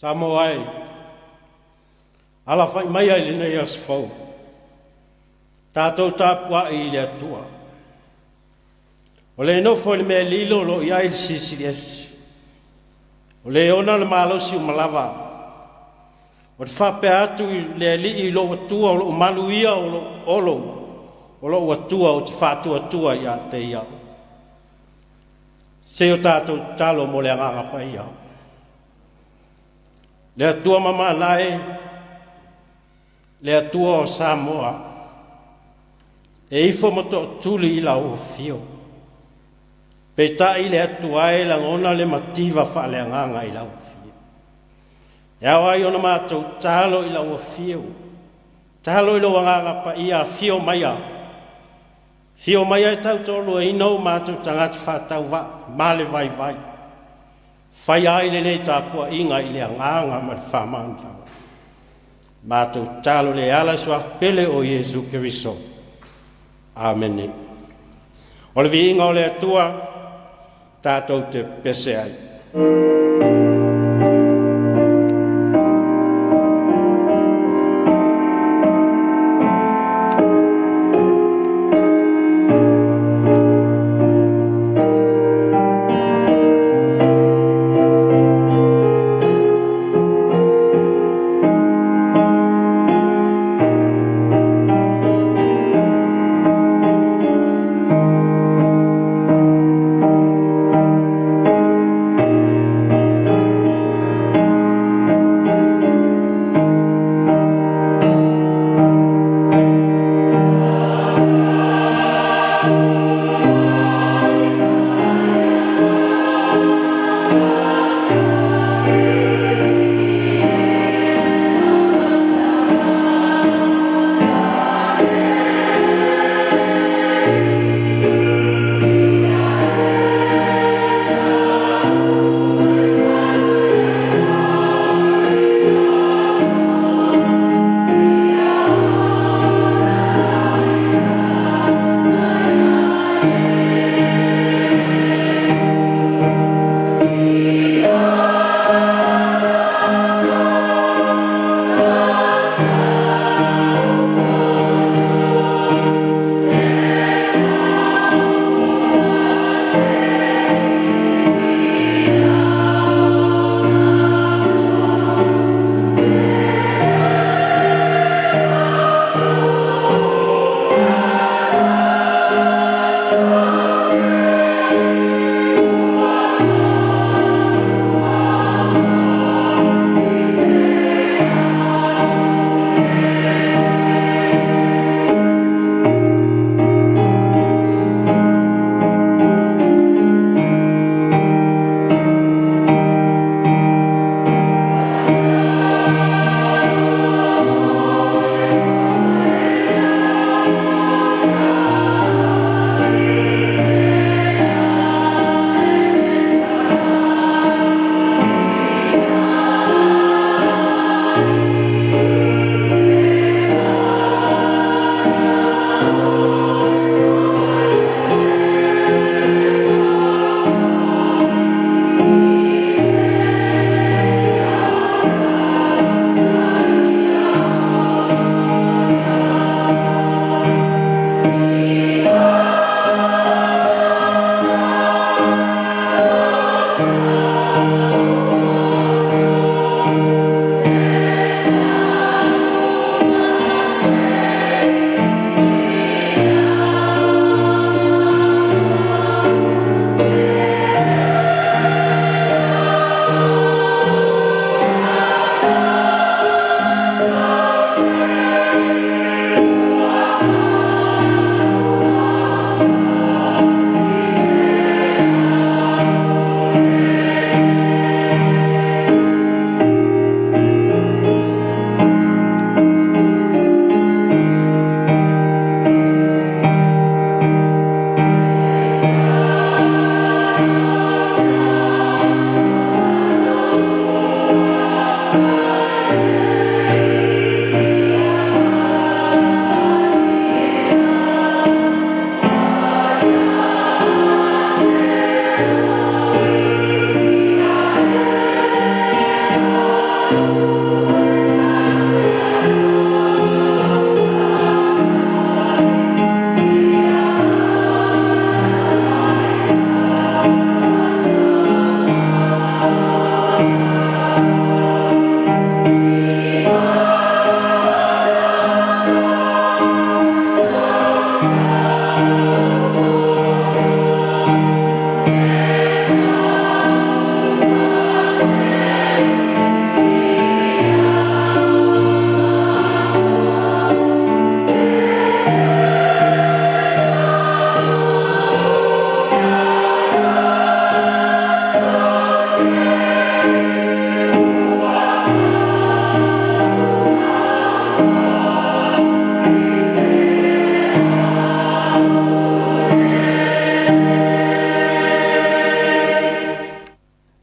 Samoai, ala fai mai ai lina ia sifau. Tātou tāpua i le atua. O le nofo le mea lilo lo ia il sisiriesi. O le ona le malosi umalawa. O te whape atu le li i lo atua o lo malu ia o lo olo. O lo atua o te whātua atua ia te ia. Se o tātou talo mo le anganga pa ia. Le atua mama nae, le atua o Samoa, e ifo moto tuli i la o fio. Pe tai le atua e langona le mativa fa le anganga i la o fio. E awai ona mātou talo i la o fio. Talo i lo anganga pa ia fio maia. Fio maia e tau tolo e inau mātou tangata whātau wa, male vai vai. Fai ai le nei tāpua inga i le anganga ma le whamanta. Mātou talo le ala sua pele o Jesu Kiriso. Amen. O le vi inga o le atua, tātou te pese ai.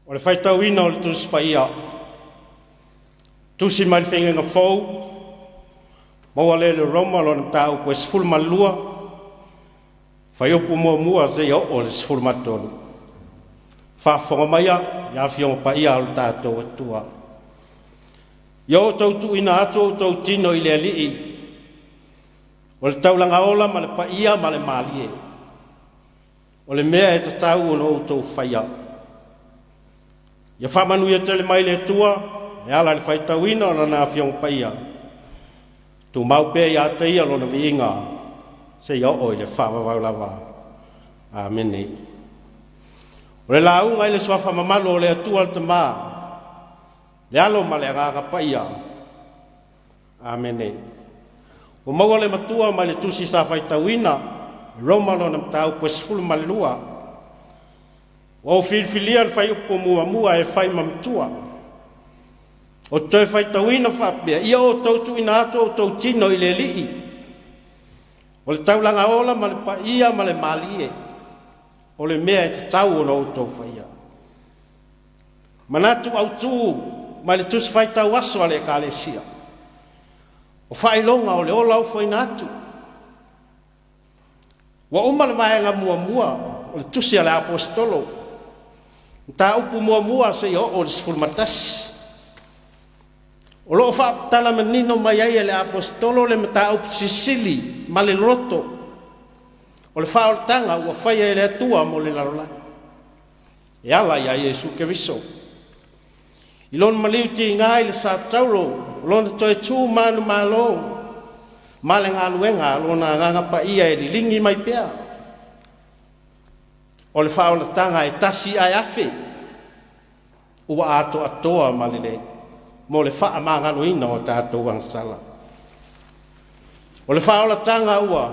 O le faitauina o le tusi paia. Tusi mai le whengenga fau. Maua le Roma lo na tau koe sifuru malua. Whai opu mua se ia o le sifuru matolu. Whaafonga maia, ia fionga paia o le tātou atua. Ia o tautu ina atu o tau tino i le alii. O le taulanga ola ma le paia ma le malie. O le mea e tatau o no tau whaia. Ia whamanuia tele mai le tua, e ala le whaitauina o na fionga paia. Tu mau pe ia te ia lona viinga, se ia o i le whaamawau lawa. Amene. O le launga i le swafa mamalo o le atua le tamaa, le alo ma le agaga paia. Amene. O maua le matua ma le tusi sa whaitauina, Roma lona mtau po sifulu ma le lua. O filfilia le whai upo mua e whai mamtua. O toi whaitauina whapea, ia o tautu ina ato o tau tino i le lii. O le taulanga ola ma le paia ma le malie. O le mea e te tau o no tau whaia. Manatu au tū, ma le tusi whaitau aso ale ka le sia. O whailonga o le ola au whainatu. Wa uma le vaenga mua, o le tusi ale apostolo. Ta upu mua se ia o le sifurmatasi. O loo whaapatala manino mai ai le apostolo le mata upu sisili ma le loto. O le whaoltanga ua whaia le atua mo le larola. E ala ia Jesu Keriso. I lon maliu ti ngai le sa tauro, lon toi tū manu malo, ma le ngā luenga, lona nganga pa ia e li lingi mai pea. O le whaolatanga e tasi ai afe, ua ato atoa ma le le. Mo le wha mangalo ina o tātou wangsala. O le whaolatanga ua,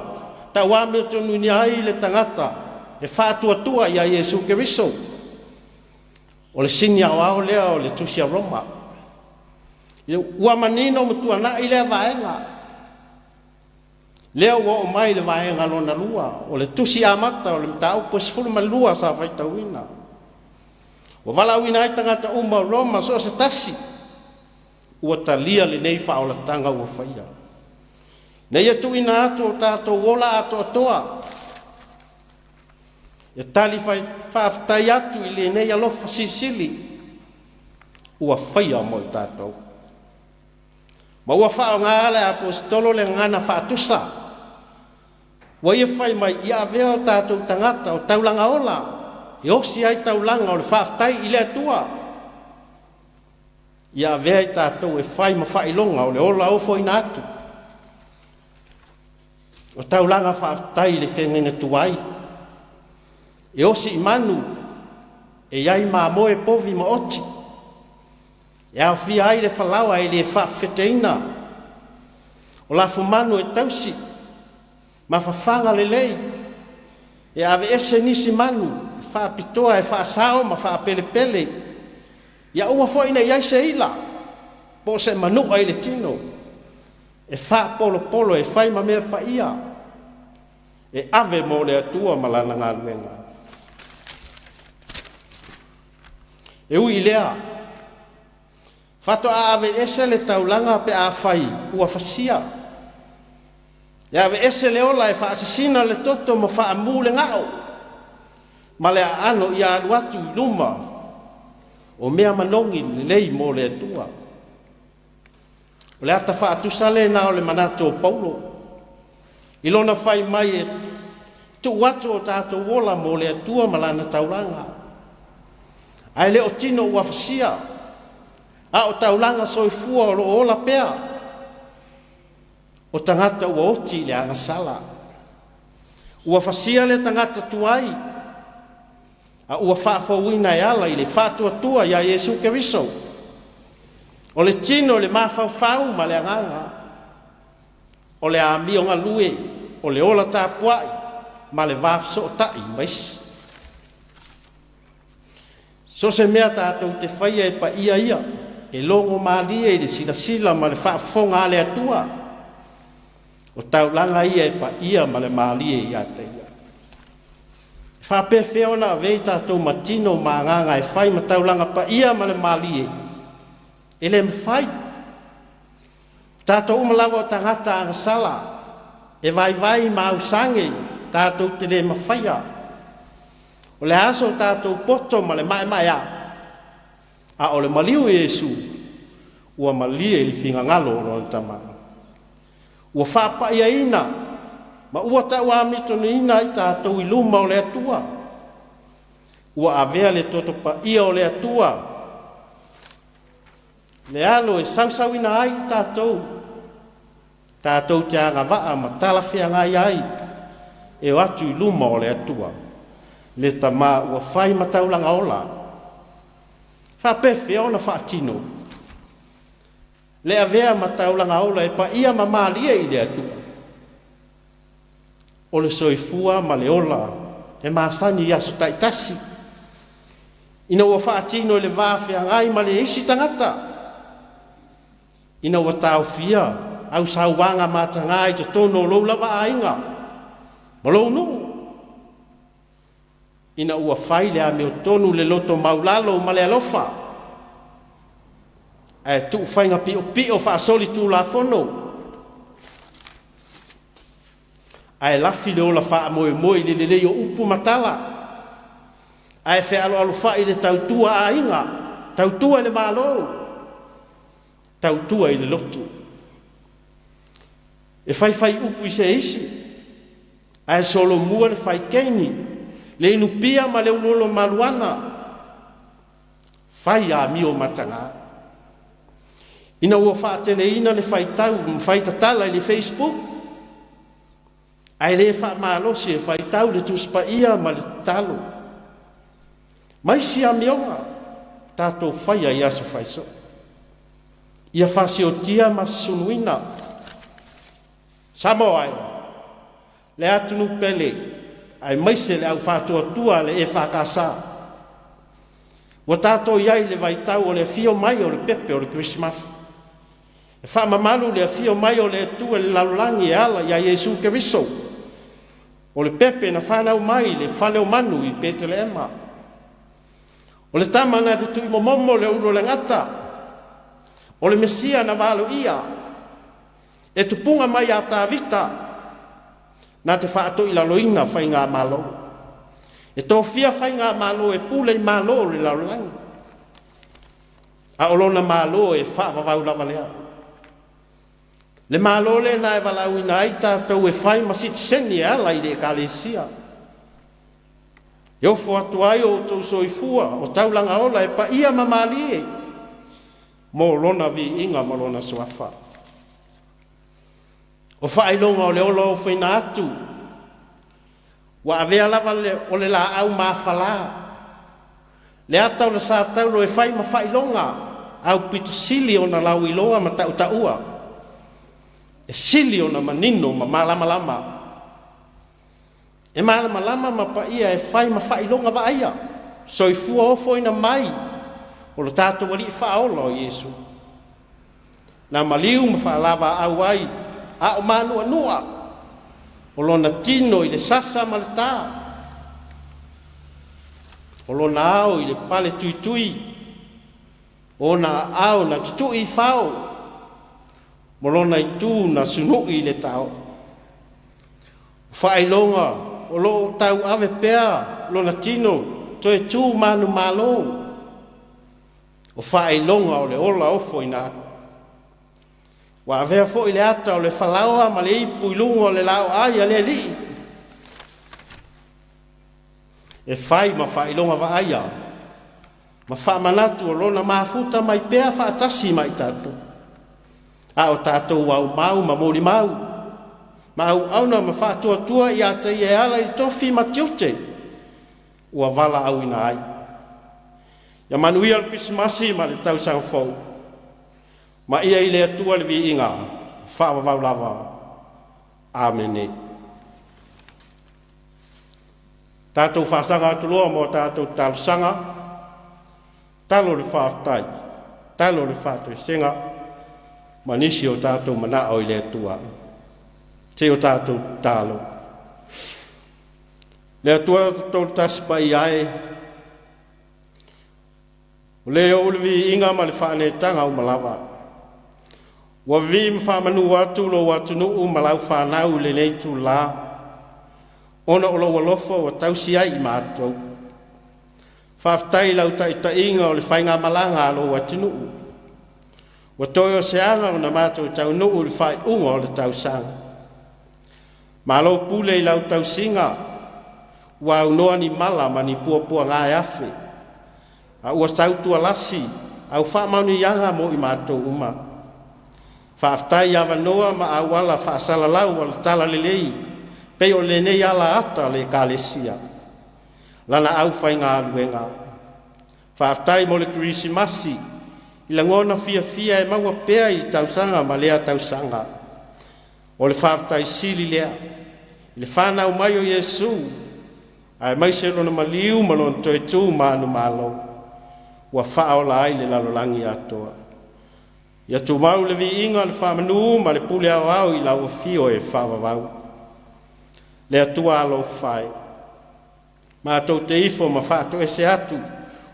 ta wame o tonu ni ai le tangata, e whaatua ia Jesu Keriso. O le sinia o ao lea o le tusia Roma. Ua manino mutua na i lea vaenga. Lea ua o mai le vaenga lona lua, o le tusi amata o le mtau po sifuru malua sa whaitauina. O walauina ai tangata uma o Roma so se tasi. Ua talia le nei whaolatanga ua whaia. Nei atu ina atu o tātou wola ato atoa. E tali whaafitai atu i le nei alofa sisili. Ua whaia mo i tātou. Ma ua whao ngā ale apostolo le ngana whaatusa. Ua ia whai mai ia avea o tātou tangata o taulanga ola. E osi ai taulanga o le whaafitai i le atua. Ia vea i tātou e whai ma whailonga o le ola o fo ina atu. O taulanga whaafitai le whengenga tuai. E osi i manu, e iai mā moe povi ma oti. E au fia ai le whalawa e le whaafeteina. O la manu e tausi, ma whawhanga le lei. E ave ese nisi manu, whaapitoa e whaasao ma whaapelepele. Ia ua fo ina iai se ila, po se manu ai le tino. E wha polo e whai ma mea pa ia. E ave mo le atua malana ngā luenga. E ui lea. Fato a ave ese le taulanga pe a whai, ua whasia. E ave ese le ola e wha asasina le toto mo wha amule ngao. Ma le a ano i a aluatu i luma. O mea manongi le lei mo le atua. O le ata wha atusa le na o le manato o Paulo. I lona whai mai e tu watu o tātou wola mo le atua malana taulanga. Ai le o tino ua whasia. A o taulanga soifua o lo ola pea. O tangata ua oti le angasala. Ua whasia le tangata tuai. A ua whaafauina e ala i le whaatuatua ia Jesu Keriso. O le tino le mawhauwhau ma le anganga. O le amio ngā lue, o le ola tāpuai, ma le wafso o tai maisi. So se mea tātou te whaia e pa ia, e longo maalia i le sila ma le whaafonga ale atua. O taulanga ia e pa ia ma le maalia i ate ia. Whapefe ona vei tātou matino mā nganga e whai mataulanga pa ia ma le malie. E le mwhai. Tātou umalawa o tangata anga sala. E vai ma usange tātou te le mawhaia. O le aso tātou poto ma le mai a. A o le maliu Yesu. Ua malie li finga ngalo o lona tamanga. Ua whapa ia ina. Ma ua tau amito ni ina i tātou i luma o le atua. Ua avea le toto pa ia o le atua. Le alo e sausau ina ai i tātou. Tātou te anga waa ma talawhea ngai ai. E o atu i luma o le atua. Le tama ua whai mataulanga ola. Whapefe ona whaatino. Le avea mataulanga ola e pa ia mamalia i le atua. O le soifua ma le ola e masani aso taitasi. Ina ua whaatino le vāwhea ngai ma le isi tangata. Ina ua tauwhia au sauwanga matangai te tono lou lava ainga. Malou no. Ina ua whai le ame o tonu le loto maulalo ma le alofa. E tu whainga pio whaasoli tū la whono. Ai lafi le ola wha moe le leo upu matala. Ai whe alo wha i le tautua a inga. Tautua le malo. Tautua i le lotu. E whai upu i se isi. Ai solo mua le whai keini. Le inu pia ma le ulolo maluana. Whai a mio matanga. Ina ua wha tene ina le whai tau, whai tatala i le Facebook. Ai le wha maalosi e whai tau le tuspa ia ma le talo. Mai si a mionga, tātou whai a iaso whai so. Ia whasi o tia ma sunuina. Samo ai, le atunu pele, ai maise le au whātua tua le e whakasa. Wa tātou iai le vai tau o le fio mai o le pepe o le Christmas. E whamamalu le fio mai o le tua le laulangi e ala ia Yesu Keriso. O le pepe na whanau mai le whaleo manu i Betelema. O le tamana te tui momomo le uro le ngata. O le Mesia na walo ia. E tupunga mai a tā vita. Nā te whaato i laloina whai ngā malo. E tō fia whai ngā malo e pule i malo le laulangi. A olona malo e whaavavau lava lea. Le malo le na e walau ina ai tātou e whai masiti seni ala i le kalesia. Yo atu ai o tau soifua o taulanga ola e pa ia mamalie. Mo lona vi inga mo lona suafa. O whailonga o le ola o whaina atu. Wa avea lava o le la au mawhala. Le atau le sa tau lo e whai ma whailonga. Au pita sili o na lau iloa ma tau taua. E sili o na manino ma malama lama. E malama lama ma pa ia e whai ma whailonga wa aia. So i fua ofo ina mai. O lo tātou wali whaola o Yesu. Na maliu ma whaalawa au ai. A o manua nua. O lona tino i le sasa ma le tā. O lona au i le pale tui tui. O na au na tutui i whao. Mo lona i tū na sunu i le tau. Whailonga, o lo tau ave pea, lona tino, to e tū manu malo. O whailonga o le ola ofo ina. Wa avea fo i le ata o le whalaua ma le ipu i lunga o le lao aia le li. E whai ma whailonga wa aia. Ma whamanatu o lona mafuta mai pea whaatasi mai tātou. A o tātou au mau ma mori mau. Ma au auna ma whātua tua i ata i e ala i tofi ma tiote. Ua wala au ina ai. Ia manui al pisimasi ma le tau sang fau. Ma ia i le atua le vi inga. Whaavavau lava. Amene. Tātou whaasanga atu loa mo tātou tālusanga. Talo le whaaftai. Talo le whātoi senga. Manisi o tātou mana o i le atua. Te o tātou tālo. Le atua tol tas pai ai. Le ulvi inga ma le whaane tanga o malawa. Wa vim wha manu watu lo watu nu u malau whanau le nei tu la. Ona o lo walofo wa tausi ai mātou. Whaftai lau ta inga o le whainga malanga lo watu nu u. Wa toi o seanga o na mātou tau nu u le whai unga o le tausanga. Malo pule lau tausinga. Wa unoa ni mala ma ni pua ngai afe. A ua sautua lasi, au whaamanu yanga mo i mātou uma. Whaaftai awa noa ma a wala whaasala lau wala tala lelei, pei o le nei ala ata le kālesia. Lana au whai ngā luenga. Whaaftai mo le Krisimasi, i la ngona fia e maua pea i tausanga ma lea tausanga. O le whaaftai sili lea, i le whanau mai o Yesu, ai mai se rona maliu malon toi tu manu malo. Wa whaola ai le lalolangi atoa. Ia tu mau le vi inga le whamanu ma le pule au au i lau fio e whawawau. Le atua alo whai. Mātou te ifo ma whātou e se atu,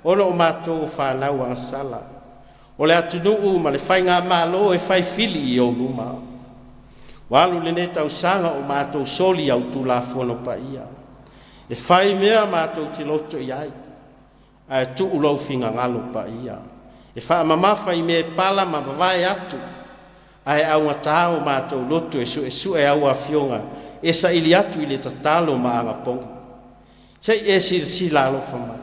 ono o mātou whanau ang sala. O le atu nuu ma le whainga malo e whai fili i o luma. Walu le ne tau sanga o mātou soli au tu la whono pa ia. E whai mea mātou te loto i ai. Ai tu ulau finga ngalo pa ia. E wha mamafa i me pala ma mawai atu. Ai au ngatao mātou loto e su e au a fionga. E sa ili atu i le tatalo ma anga pongi. Sei e si lalo whamai.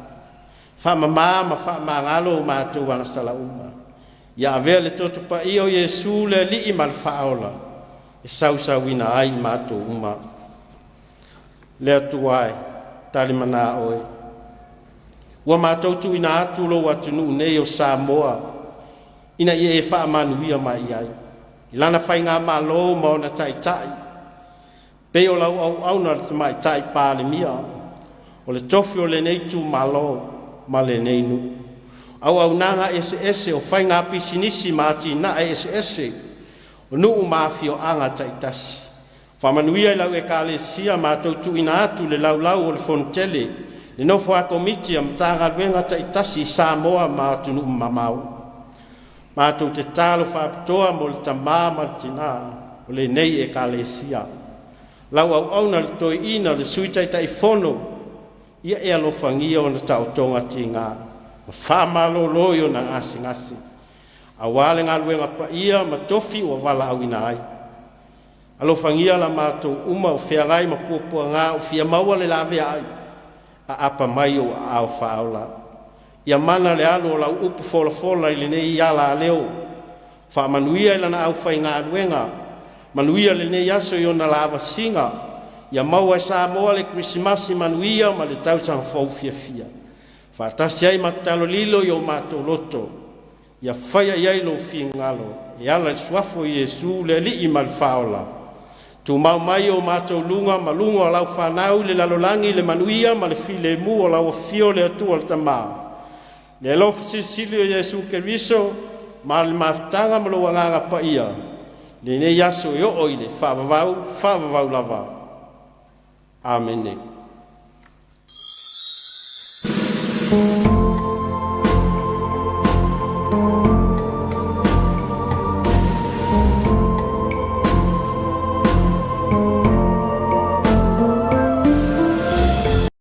Wha mamama wha mangalo mātou wanga sala uma. Ia avea le toto pa ia o Yesu le li i mal whaola. E sausawina ai mātou uma. Le atu ai. Tali mana oe. Ua mātou tu ina atu lo watu nuu nei o Samoa. Ina ia e wha manuia mai ai. I lana whai ngā malo ma ona tai tai. Pei o lau au na te mai tai pāle mia. O le tofi o le nei tu malo ma le nei nu. Au nanga ese o whai ngā pisinisi māti na ese. O nuu mafio anga tai tasi. Whamanuia i lau e ka le sia mātou tu ina atu le lau o le fontele. Le nofo a komiti am tanga luenga ta itasi Samoa mātou nu mamau. Mātou te talo whaapitoa mo le tamama le tina o le nei e ka le sia. Lau au na le toi ina le suitai ta i fono. Ia e alofangia o na tau tonga ti ngā. Whamalo loio na ngasi. Awale ngā luenga pa ia ma tofi o wala au ina ai. Alofangia la mātou uma o whiangai ma pua ngā o whia maua le lawe ai. A apa mai o au whaola. Ia mana le alo lau upu fola i le nei i ala leo. Wha manuia i lana au whai ngā ruenga. Manuia le nei aso i ona lava singa. Ia maua e Samoa le Krisimasi manuia ma le tausang fau fia. Wha tasi ai matalo lilo i o mātou loto. Ia whaia iai lo ngalo. E ala le suafo i Yesu le li i mal whaola. Tu mau mai o mātou lunga ma lunga o lau whanau le lalolangi le manuia ma le file mu o lau fio le atua le tamā. Le lofa sisili o Yesu Keriso ma le maftanga ma lo wanganga pa ia. Le ne yaso i o ile whaavavau lava. Amen.